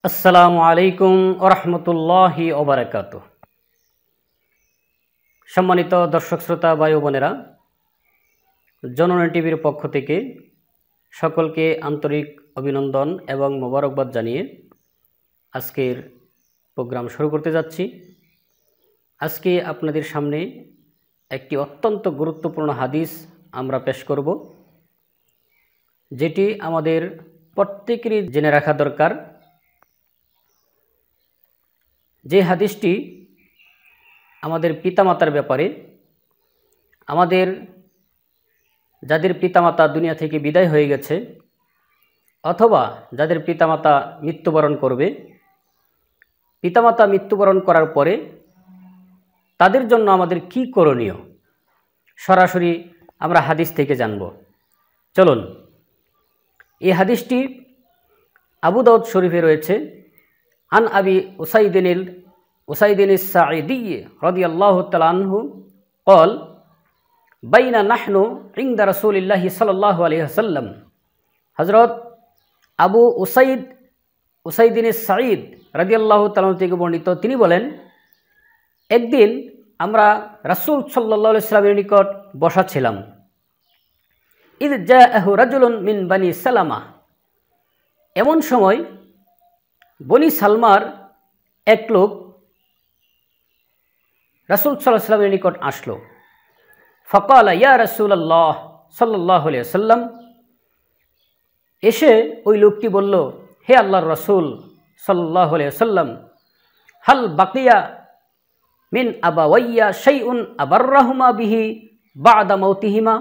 আসসালামু আলাইকুম ওরহমতুল্লাহি ওবারাকাতুহ। সম্মানিত দর্শক শ্রোতা ভাই বোনেরা, জননী টিভির পক্ষ থেকে সকলকে আন্তরিক অভিনন্দন এবং মোবারকবাদ জানিয়ে আজকের প্রোগ্রাম শুরু করতে যাচ্ছি। আজকে আপনাদের সামনে একটি অত্যন্ত গুরুত্বপূর্ণ হাদিস আমরা পেশ করব, যেটি আমাদের প্রত্যেকেরই জেনে রাখা দরকার। যে হাদিসটি আমাদের পিতামাতার ব্যাপারে, আমাদের যাদের পিতামাতা দুনিয়া থেকে বিদায় হয়ে গেছে অথবা যাদের পিতামাতা মৃত্যুবরণ করবে, পিতামাতা মৃত্যুবরণ করার পরে তাদের জন্য আমাদের কি করণীয়, সরাসরি আমরা হাদিস থেকে জানব। চলুন, এই হাদিসটি আবু দাউদ শরীফে রয়েছে। আন আবি উসাইদিন সাঈদী রাদিয়াল্লাহু তাআলা আনহু قال বাইনা নাহনু ইনদা রাসূলিল্লাহি সাল্লাল্লাহু আলাইহি ওয়াসাল্লাম। হযরত আবু উসাইদিন সাঈদ রাদিয়াল্লাহু তাআলা থেকে বর্ণিত, তিনি বলেন, একদিন আমরা রাসূল সাল্লাল্লাহু আলাইহি ওয়াসাল্লামের নিকট বসা ছিলাম। ইয জাআহু রাজুলুন মিন বানি সালামা, এমন সময় বনি সালমার এক লোক রাসূল সাল্লাল্লাহু আলাইহি ওয়াসাল্লামের নিকট আসলো। ফাকালা ইয়া রাসূলুল্লাহ সাল্লাল্লাহু আলাইহি ওয়াসাল্লাম, এসে ওই লোকটি বলল, হে আল্লাহর রাসূল সাল্লাল্লাহু আলাইহি ওয়াসাল্লাম, হাল বাকিয়া মিন আবাওয়াইয়া শাইউন আবাররাহুমা বিহি বা'দা মাউতিহিমা।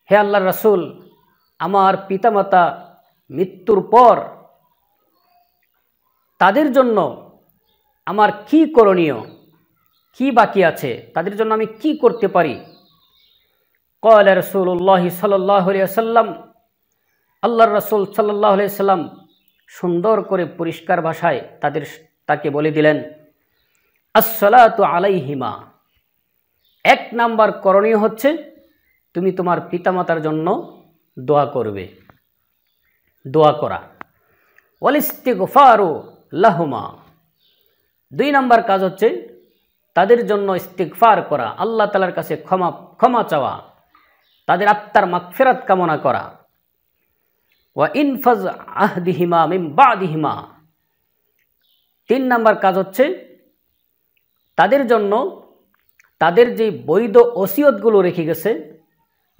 হে আল্লাহর রাসূল, আমার পিতামাতা মৃত্যুর পর তাদের জন্য আমার কি করণীয়, কি বাকি আছে, তাদের জন্য আমি কি করতে পারি? ক্বালা রাসূলুল্লাহ সাল্লাল্লাহু আলাইহি ওয়াসাল্লাম, আল্লাহর রাসূল সাল্লাল্লাহু আলাইহি ওয়াসাল্লাম সুন্দর করে পরিষ্কার ভাষায় তাকে বলে দিলেন, আসসালাতু আলাইহিমা। এক নাম্বার করণীয় হচ্ছে তুমি তোমার পিতামাতার জন্য দোয়া করবে, দোয়া করা। ওয়াল ইস্তিগফারু লাহুমা। দুই নাম্বার কাজ হচ্ছে তাদের জন্য ইস্তিগফার করা, আল্লাহ তাআলার কাছে ক্ষমা চাওয়া, তাদের আত্মার মাগফিরাত কামনা করা। ওয়া ইনফাজ আহদিহিমা মিন বাদিহিমা। তিন নাম্বার কাজ হচ্ছে তাদের জন্য তাদের যে বৈধ ওসিয়তগুলো রেখে গেছে,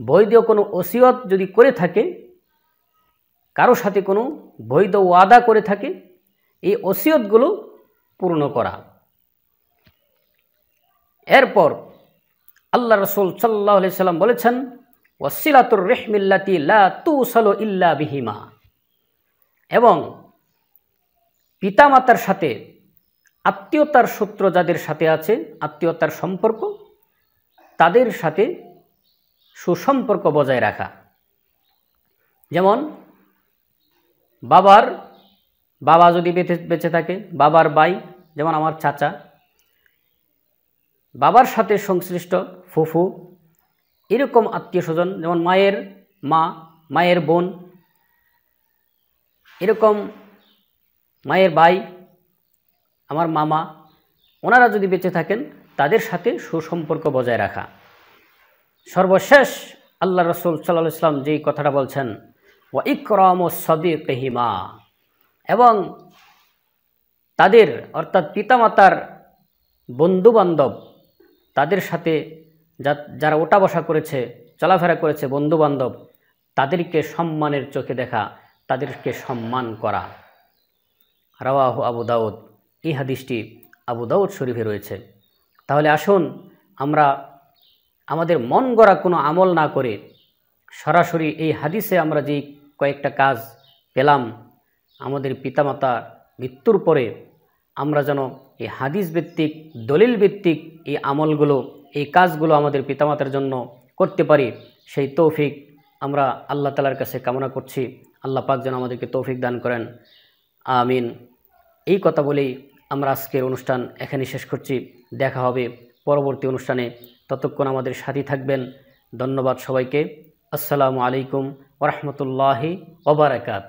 বৈধ কোনো ওসিয়ত যদি করে থাকে, কারো সাথে কোনো বৈধ ওয়াদা করে থাকে, এই ওসিয়তগুলো পূর্ণ করা। এরপর আল্লাহ রাসূল সাল্লাল্লাহু আলাইহি সাল্লাম বলেছেন, ওয়াসিলাতুর রিহমিল্লাতি লা তুসালু ইল্লা বিহিমা। এবং পিতামাতার সাথে আত্মীয়তার সূত্র যাদের সাথে আছে, আত্মীয়তার সম্পর্ক, তাদের সাথে সুসম্পর্ক বজায় রাখা। যেমন বাবা যদি বেঁচে থাকে, বাবার ভাই, যেমন আমার চাচা, বাবার সাথে সংশ্লিষ্ট ফুফু, এরকম আত্মীয় স্বজন, যেমন মায়ের মা, মায়ের বোন, এরকম মায়ের ভাই, আমার মামা, ওনারা যদি বেঁচে থাকেন তাদের সাথে সুসম্পর্ক বজায় রাখা। সর্বশেষ আল্লাহ রাসূল সাল্লাল্লাহু আলাইহি ওয়াসাল্লাম যেই কথাটা বলছেন, ওয়া ইকরামু সাদিকিহিমা। এবং তাদের অর্থাৎ পিতামাতার বন্ধুবান্ধব, তাদের সাথে যারা ওঠা বসা করেছে, চলাফেরা করেছে, বন্ধুবান্ধব, তাদেরকে সম্মানের চোখে দেখা, তাদেরকে সম্মান করা। রাওয়াহু আবু দাউদ। এই হাদিসটি আবু দাউদ শরীফে রয়েছে। তাহলে আসুন আমরা আমাদের মন গড়া কোনো আমল না করে সরাসরি এই হাদিসে আমরা যেই কয়েকটা কাজ পেলাম, আমাদের পিতামাতা মৃত্যুর পরে আমরা যেন এই হাদিস ভিত্তিক, দলিল ভিত্তিক এই আমলগুলো, এই কাজগুলো আমাদের পিতামাতার জন্য করতে পারি, সেই তৌফিক আমরা আল্লাহ তাআলার কাছে কামনা করছি। আল্লাহ পাক যেন আমাদেরকে তৌফিক দান করেন, আমিন। এই কথা বলেই আমরা আজকের অনুষ্ঠান এখানে শেষ করছি। দেখা হবে পরবর্তী অনুষ্ঠানে, ততক্ষণ আমাদের সাথে থাকবেন। ধন্যবাদ সবাইকে। আসসালামু আলাইকুম ওয়া রাহমাতুল্লাহি ওয়া বারাকাতুহু।